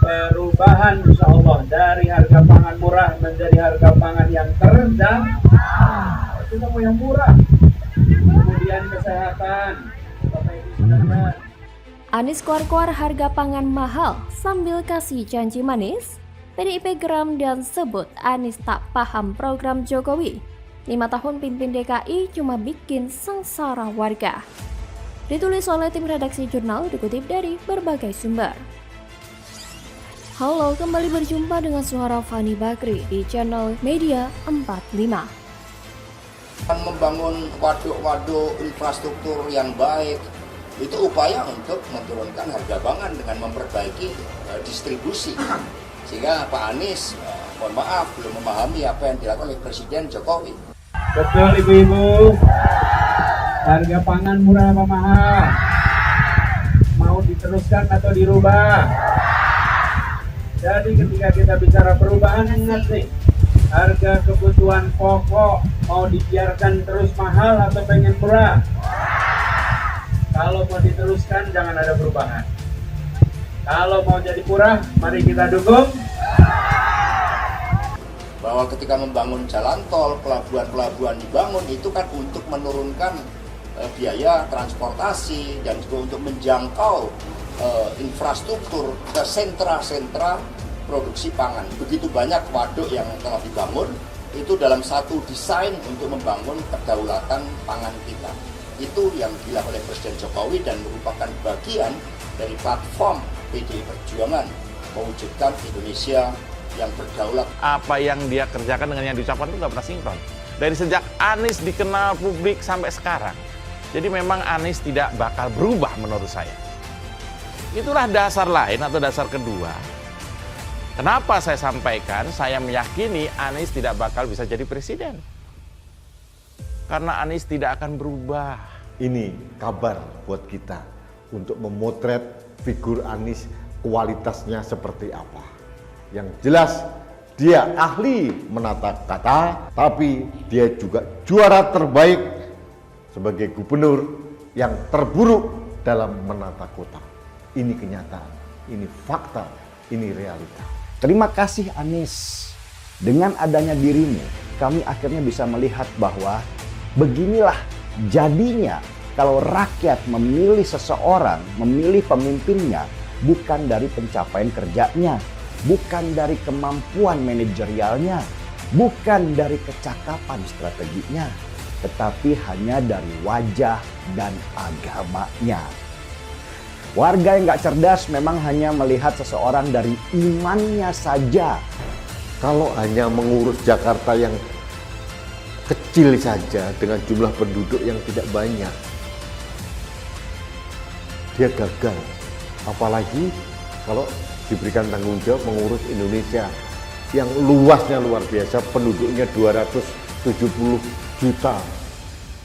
perubahan insya Allah dari harga pangan murah menjadi harga pangan yang terjangkau. Kita mau yang murah. Kemudian kesehatan. Bapak Ibu sekalian. Anies kuar-kuar harga pangan mahal sambil kasih janji manis. PDIP geram dan sebut Anies tak paham program Jokowi. 5 tahun pimpin DKI cuma bikin sengsara warga. Ditulis oleh tim redaksi jurnal, dikutip dari berbagai sumber. Halo, kembali berjumpa dengan suara Fani Bakri di channel Media 45. Membangun waduk-waduk infrastruktur yang baik itu upaya untuk menurunkan harga pangan dengan memperbaiki distribusi. Sehingga Pak Anies, mohon maaf, belum memahami apa yang dilakukan oleh Presiden Jokowi. Betul ibu-ibu, harga pangan murah apa mahal? Mau diteruskan atau dirubah? Jadi ketika kita bicara perubahan, ingat nih, harga kebutuhan pokok mau dibiarkan terus mahal atau pengen murah? Kalau mau diteruskan jangan ada perubahan. Kalau mau jadi murah, mari kita dukung. Bahwa ketika membangun jalan tol, pelabuhan-pelabuhan dibangun itu kan untuk menurunkan biaya transportasi dan juga untuk menjangkau infrastruktur ke sentra-sentra produksi pangan. Begitu banyak waduk yang telah dibangun, itu dalam satu desain untuk membangun kedaulatan pangan kita. Itu yang dilakukan oleh Presiden Jokowi dan merupakan bagian dari platform PDI Perjuangan mewujudkan Indonesia yang berdaulat. Apa yang dia kerjakan dengan yang diucapkan itu nggak pernah sinkron. Dari sejak Anies dikenal publik sampai sekarang. Jadi memang Anies tidak bakal berubah menurut saya. Itulah dasar lain atau dasar kedua. Kenapa saya sampaikan, saya meyakini Anies tidak bakal bisa jadi presiden. Karena Anies tidak akan berubah. Ini kabar buat kita untuk memotret figur Anies, kualitasnya seperti apa. Yang jelas dia ahli menata kata, tapi dia juga juara terbaik sebagai gubernur yang terburuk dalam menata kota. Ini kenyataan, ini fakta, ini realita. Terima kasih Anies. Dengan adanya dirimu, kami akhirnya bisa melihat bahwa beginilah jadinya kalau rakyat memilih seseorang, memilih pemimpinnya, bukan dari pencapaian kerjanya, bukan dari kemampuan manajerialnya, bukan dari kecakapan strateginya, tetapi hanya dari wajah dan agamanya. Warga yang gak cerdas memang hanya melihat seseorang dari imannya saja. Kalau hanya mengurus Jakarta yang kecil saja dengan jumlah penduduk yang tidak banyak, dia gagal. Apalagi kalau diberikan tanggung jawab mengurus Indonesia yang luasnya luar biasa, penduduknya 270 juta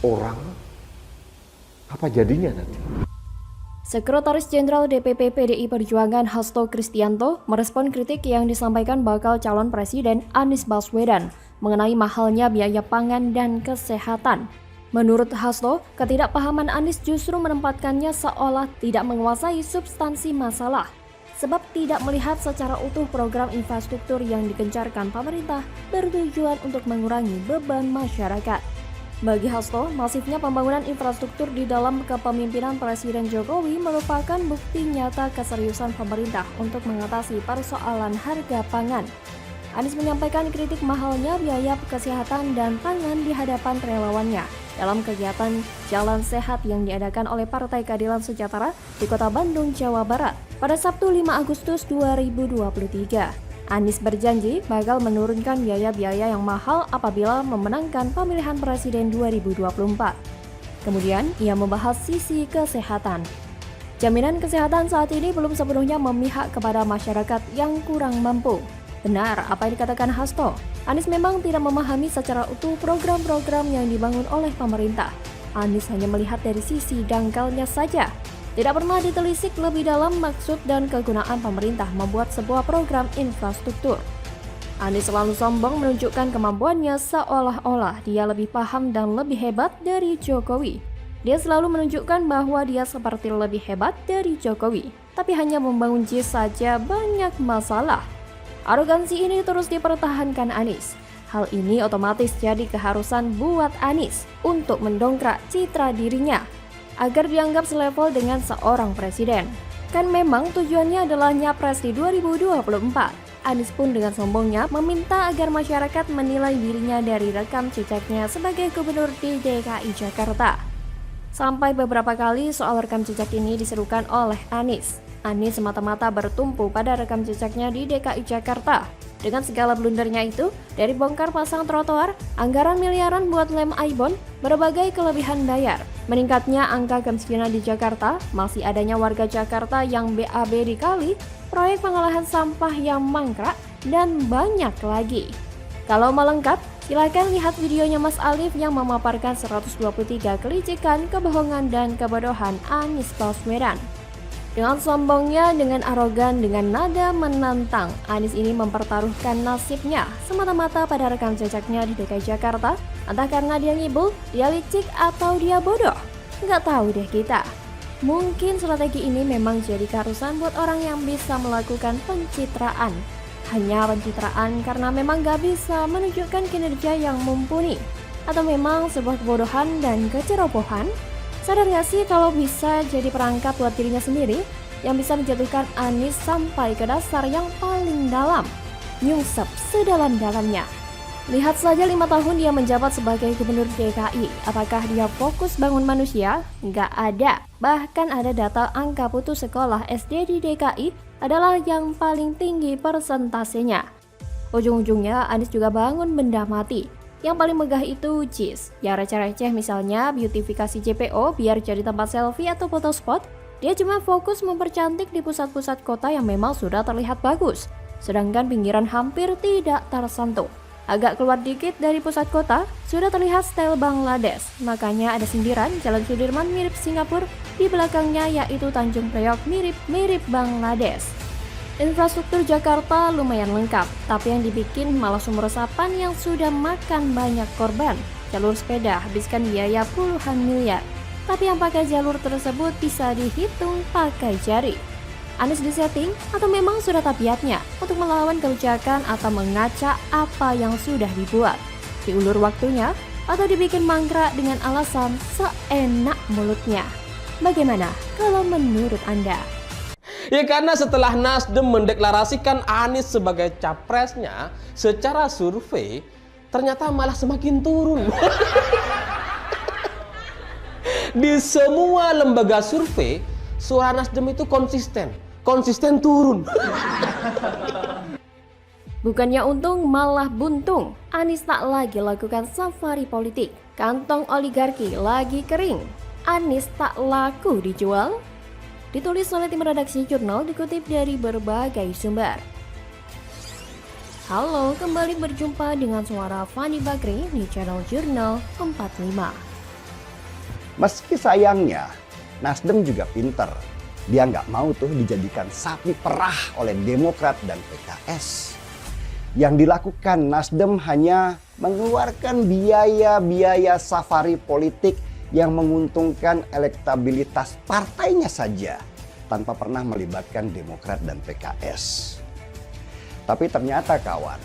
orang. Apa jadinya nanti? Sekretaris Jenderal DPP PDI Perjuangan Hasto Kristianto merespon kritik yang disampaikan bakal calon presiden Anies Baswedan mengenai mahalnya biaya pangan dan kesehatan. Menurut Hasto, ketidakpahaman Anies justru menempatkannya seolah tidak menguasai substansi masalah, sebab tidak melihat secara utuh program infrastruktur yang digencarkan pemerintah bertujuan untuk mengurangi beban masyarakat. Bagi Hasto, masifnya pembangunan infrastruktur di dalam kepemimpinan Presiden Jokowi merupakan bukti nyata keseriusan pemerintah untuk mengatasi persoalan harga pangan. Anies menyampaikan kritik mahalnya biaya kesehatan dan pangan di hadapan relawannya dalam kegiatan Jalan Sehat yang diadakan oleh Partai Keadilan Sejahtera di Kota Bandung, Jawa Barat pada Sabtu 5 Agustus 2023. Anies berjanji bakal menurunkan biaya-biaya yang mahal apabila memenangkan pemilihan presiden 2024. Kemudian, ia membahas sisi kesehatan. Jaminan kesehatan saat ini belum sepenuhnya memihak kepada masyarakat yang kurang mampu. Benar apa yang dikatakan Hasto. Anies memang tidak memahami secara utuh program-program yang dibangun oleh pemerintah. Anies hanya melihat dari sisi dangkalnya saja. Tidak pernah ditelisik lebih dalam maksud dan kegunaan pemerintah membuat sebuah program infrastruktur. Anies selalu sombong menunjukkan kemampuannya seolah-olah dia lebih paham dan lebih hebat dari Jokowi. Dia selalu menunjukkan bahwa dia seperti lebih hebat dari Jokowi. tapi hanya membangun jis saja banyak masalah. Arogansi ini terus dipertahankan Anies. Hal ini otomatis jadi keharusan buat Anies untuk mendongkrak citra dirinya agar dianggap selevel dengan seorang presiden. Kan memang tujuannya adalah nyapres di 2024. Anies pun dengan sombongnya meminta agar masyarakat menilai dirinya dari rekam jejaknya sebagai gubernur di DKI Jakarta. Sampai beberapa kali soal rekam jejak ini diserukan oleh Anies. Anies semata-mata bertumpu pada rekam jejaknya di DKI Jakarta. Dengan segala blundernya itu, dari bongkar pasang trotoar, anggaran miliaran buat lem Aibon, berbagai kelebihan bayar, meningkatnya angka kemiskinan di Jakarta, masih adanya warga Jakarta yang BAB di kali, proyek pengolahan sampah yang mangkrak, dan banyak lagi. Kalau mau lengkap, silakan lihat videonya Mas Alif yang memaparkan 123 kelicikan, kebohongan, dan kebodohan Anies Baswedan. Dengan sombongnya, dengan arogan, dengan nada menantang, Anies ini mempertaruhkan nasibnya semata-mata pada rekam jejaknya di DKI Jakarta, entah karena dia ngibul, dia licik, atau dia bodoh. Nggak tahu deh kita. Mungkin strategi ini memang jadi keharusan buat orang yang bisa melakukan pencitraan. Hanya pencitraan karena memang nggak bisa menunjukkan kinerja yang mumpuni. Atau memang sebuah kebodohan dan kecerobohan. Sadar gak sih kalau bisa jadi perangkap buat dirinya sendiri yang bisa menjatuhkan Anies sampai ke dasar yang paling dalam, nyungsep sedalam-dalamnya. Lihat saja 5 tahun dia menjabat sebagai gubernur DKI, apakah dia fokus bangun manusia? Nggak ada. Bahkan ada data angka putus sekolah SD di DKI adalah yang paling tinggi persentasenya. Ujung-ujungnya Anies juga bangun benda mati. Yang paling megah itu JIS, yang receh-receh misalnya beautifikasi JPO biar jadi tempat selfie atau foto spot. Dia cuma fokus mempercantik di pusat-pusat kota yang memang sudah terlihat bagus, sedangkan pinggiran hampir tidak tersentuh. Agak keluar dikit dari pusat kota, sudah terlihat style Bangladesh. Makanya ada sindiran Jalan Sudirman mirip Singapura, di belakangnya yaitu Tanjung Priok mirip Bangladesh. Infrastruktur Jakarta lumayan lengkap, tapi yang dibikin malah sumur resapan yang sudah makan banyak korban. Jalur sepeda habiskan biaya puluhan miliar, tapi yang pakai jalur tersebut bisa dihitung pakai jari. Anies disetting atau memang sudah tabiatnya untuk melawan kebijakan atau mengaca apa yang sudah dibuat. Diulur waktunya atau dibikin mangkrak dengan alasan seenak mulutnya. Bagaimana kalau menurut Anda? Ya karena setelah Nasdem mendeklarasikan Anies sebagai capresnya, secara survei ternyata malah semakin turun. Di semua lembaga survei, suara Nasdem itu konsisten turun. Bukannya untung malah buntung, Anies tak lagi lakukan safari politik. Kantong oligarki lagi kering. Anies tak laku dijual. Ditulis oleh tim redaksi jurnal dikutip dari berbagai sumber. Halo, kembali berjumpa dengan suara Fani Bakri di channel Jurnal 45. Meski sayangnya, Nasdem juga pinter. Dia nggak mau tuh dijadikan sapi perah oleh Demokrat dan PKS. Yang dilakukan Nasdem hanya mengeluarkan biaya-biaya safari politik yang menguntungkan elektabilitas partainya saja tanpa pernah melibatkan Demokrat dan PKS. Tapi ternyata kawan,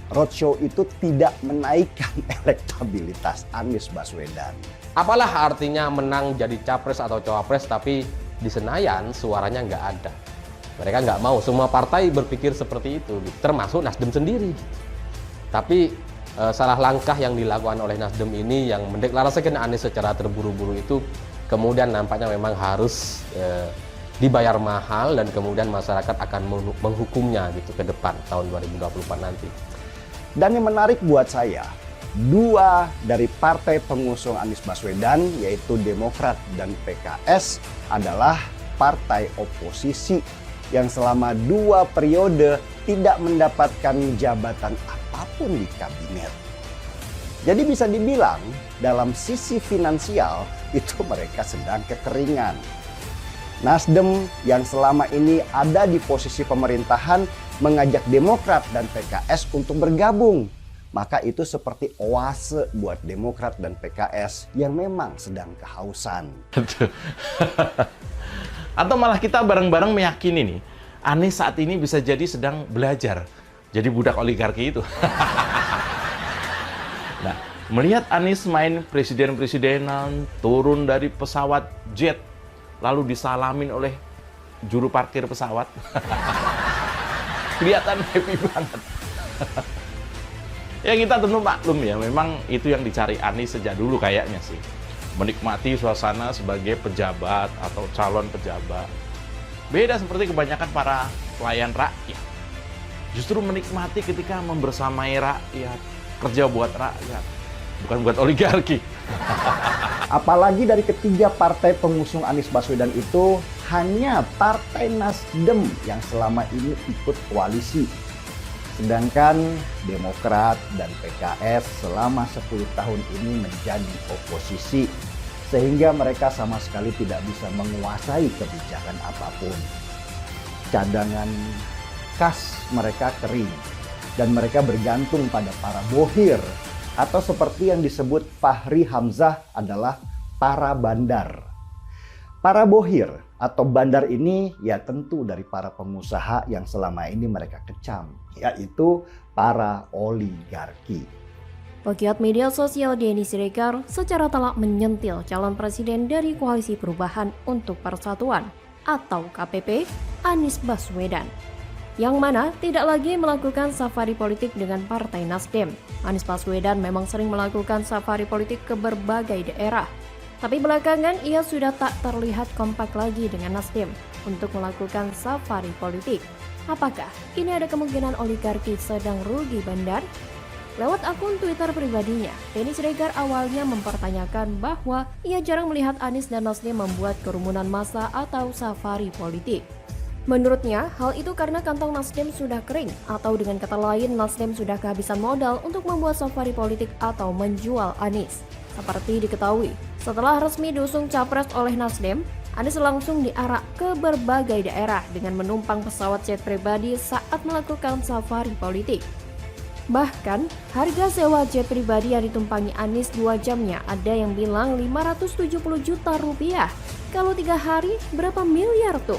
roadshow itu tidak menaikkan elektabilitas Anies Baswedan. Apalah artinya menang jadi capres atau cawapres tapi di Senayan suaranya nggak ada. Mereka nggak mau, semua partai berpikir seperti itu, termasuk Nasdem sendiri. Tapi salah langkah yang dilakukan oleh Nasdem ini yang mendeklarasikan Anies secara terburu-buru itu kemudian nampaknya memang harus dibayar mahal dan kemudian masyarakat akan menghukumnya gitu ke depan tahun 2024 nanti. Dan yang menarik buat saya, dua dari partai pengusung Anies Baswedan yaitu Demokrat dan PKS adalah partai oposisi yang selama 2 periode tidak mendapatkan jabatan apapun di kabinet. Jadi bisa dibilang dalam sisi finansial itu mereka sedang kekeringan. Nasdem yang selama ini ada di posisi pemerintahan mengajak Demokrat dan PKS untuk bergabung. Maka itu seperti oase buat Demokrat dan PKS yang memang sedang kehausan. Atau malah kita bareng-bareng meyakini nih, Anies saat ini bisa jadi sedang belajar jadi budak oligarki itu. Nah, melihat Anies main presiden-presidenan, turun dari pesawat jet, lalu disalamin oleh juru parkir pesawat. Kelihatan happy banget. Ya kita tentu maklum ya, memang itu yang dicari Anies sejak dulu kayaknya sih. Menikmati suasana sebagai pejabat atau calon pejabat. Beda seperti kebanyakan para pelayan rakyat. Justru menikmati ketika membersamai rakyat, kerja buat rakyat, bukan buat oligarki. Apalagi dari ketiga partai pengusung Anies Baswedan itu hanya Partai Nasdem yang selama ini ikut koalisi. Sedangkan Demokrat dan PKS selama 10 tahun ini menjadi oposisi. Sehingga mereka sama sekali tidak bisa menguasai kebijakan apapun. Cadangan kas mereka kering. Dan mereka bergantung pada para bohir. Atau seperti yang disebut Fahri Hamzah adalah para bandar. Para bohir atau bandar ini ya tentu dari para pengusaha yang selama ini mereka kecam, yaitu para oligarki. Pegiat media sosial Denny Siregar secara telak menyentil calon presiden dari Koalisi Perubahan untuk Persatuan atau KPP, Anies Baswedan. Yang mana tidak lagi melakukan safari politik dengan Partai Nasdem. Anies Baswedan memang sering melakukan safari politik ke berbagai daerah. Tapi belakangan ia sudah tak terlihat kompak lagi dengan Nasdem untuk melakukan safari politik. Apakah ini ada kemungkinan oligarki sedang rugi bandar? Lewat akun Twitter pribadinya, Denny Siregar awalnya mempertanyakan bahwa ia jarang melihat Anies dan Nasdem membuat kerumunan massa atau safari politik. Menurutnya, hal itu karena kantong Nasdem sudah kering, atau dengan kata lain Nasdem sudah kehabisan modal untuk membuat safari politik atau menjual Anies. Seperti diketahui, setelah resmi diusung capres oleh Nasdem, Anies langsung diarak ke berbagai daerah dengan menumpang pesawat jet pribadi saat melakukan safari politik. Bahkan, harga sewa jet pribadi yang ditumpangi Anies 2 jamnya ada yang bilang 570 juta rupiah. Kalau 3 hari, berapa miliar tuh?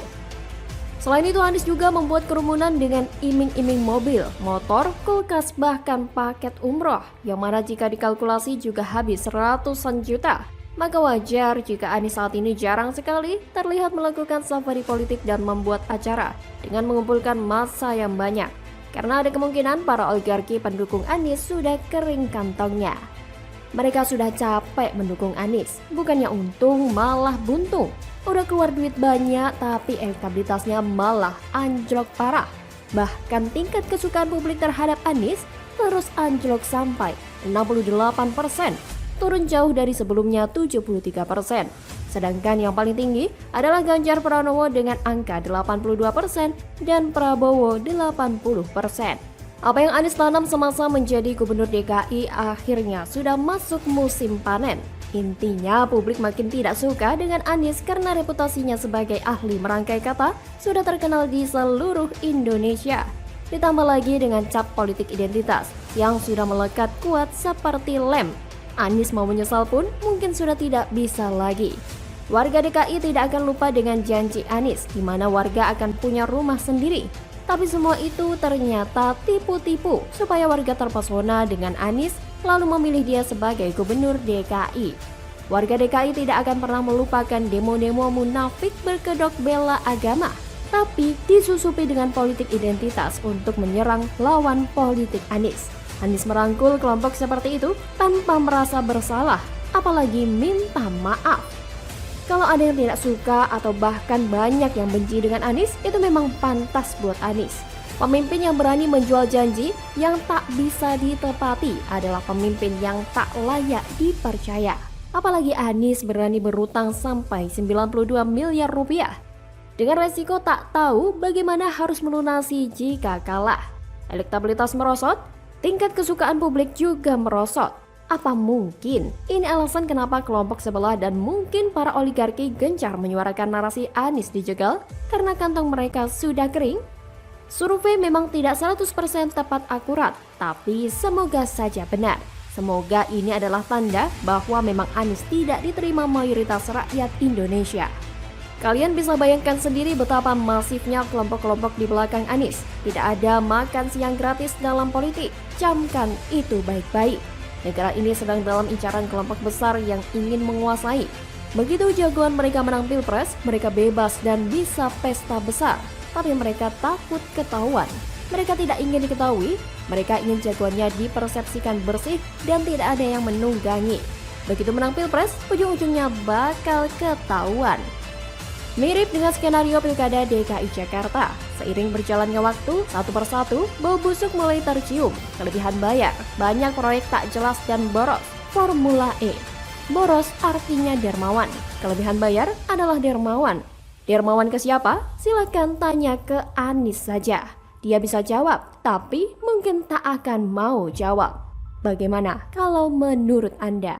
Selain itu, Anies juga membuat kerumunan dengan iming-iming mobil, motor, kulkas, bahkan paket umroh, yang mana jika dikalkulasi juga habis ratusan juta. Maka wajar jika Anies saat ini jarang sekali terlihat melakukan safari politik dan membuat acara dengan mengumpulkan massa yang banyak. Karena ada kemungkinan para oligarki pendukung Anies sudah kering kantongnya. Mereka sudah capek mendukung Anies, bukannya untung malah buntung. Udah keluar duit banyak tapi elektabilitasnya malah anjlok parah. Bahkan tingkat kesukaan publik terhadap Anies terus anjlok sampai 68%, turun jauh dari sebelumnya 73%. Sedangkan yang paling tinggi adalah Ganjar Pranowo dengan angka 82% dan Prabowo 80%. Apa yang Anies tanam semasa menjadi gubernur DKI akhirnya sudah masuk musim panen. Intinya publik makin tidak suka dengan Anies karena reputasinya sebagai ahli merangkai kata sudah terkenal di seluruh Indonesia. Ditambah lagi dengan cap politik identitas yang sudah melekat kuat seperti lem. Anies mau menyesal pun mungkin sudah tidak bisa lagi. Warga DKI tidak akan lupa dengan janji Anies di mana warga akan punya rumah sendiri. Tapi semua itu ternyata tipu-tipu supaya warga terpesona dengan Anies lalu memilih dia sebagai gubernur DKI. Warga DKI tidak akan pernah melupakan demo-demo munafik berkedok bela agama, tapi disusupi dengan politik identitas untuk menyerang lawan politik Anies. Anies merangkul kelompok seperti itu tanpa merasa bersalah, apalagi minta maaf. Kalau ada yang tidak suka atau bahkan banyak yang benci dengan Anies, itu memang pantas buat Anies. Pemimpin yang berani menjual janji yang tak bisa ditepati adalah pemimpin yang tak layak dipercaya. Apalagi Anies berani berutang sampai 92 miliar rupiah. Dengan resiko tak tahu bagaimana harus melunasi jika kalah. Elektabilitas merosot, tingkat kesukaan publik juga merosot. Apa mungkin ini alasan kenapa kelompok sebelah dan mungkin para oligarki gencar menyuarakan narasi Anies dijegal karena kantong mereka sudah kering? Survei memang tidak 100% tepat akurat, tapi semoga saja benar. Semoga ini adalah tanda bahwa memang Anies tidak diterima mayoritas rakyat Indonesia. Kalian bisa bayangkan sendiri betapa masifnya kelompok-kelompok di belakang Anies. Tidak ada makan siang gratis dalam politik. Camkan itu baik-baik. Negara ini sedang dalam incaran kelompok besar yang ingin menguasai. Begitu jagoan mereka menang pilpres, mereka bebas dan bisa pesta besar. Tapi mereka takut ketahuan. Mereka tidak ingin diketahui, mereka ingin jagoannya dipersepsikan bersih dan tidak ada yang menunggangi. Begitu menang pilpres, ujung-ujungnya bakal ketahuan. Mirip dengan skenario Pilkada DKI Jakarta, seiring berjalannya waktu, satu persatu, bau busuk mulai tercium, kelebihan bayar, banyak proyek tak jelas dan boros, Formula E. Boros artinya dermawan, kelebihan bayar adalah dermawan. Dermawan ke siapa? Silakan tanya ke Anies saja. Dia bisa jawab, tapi mungkin tak akan mau jawab. Bagaimana kalau menurut Anda?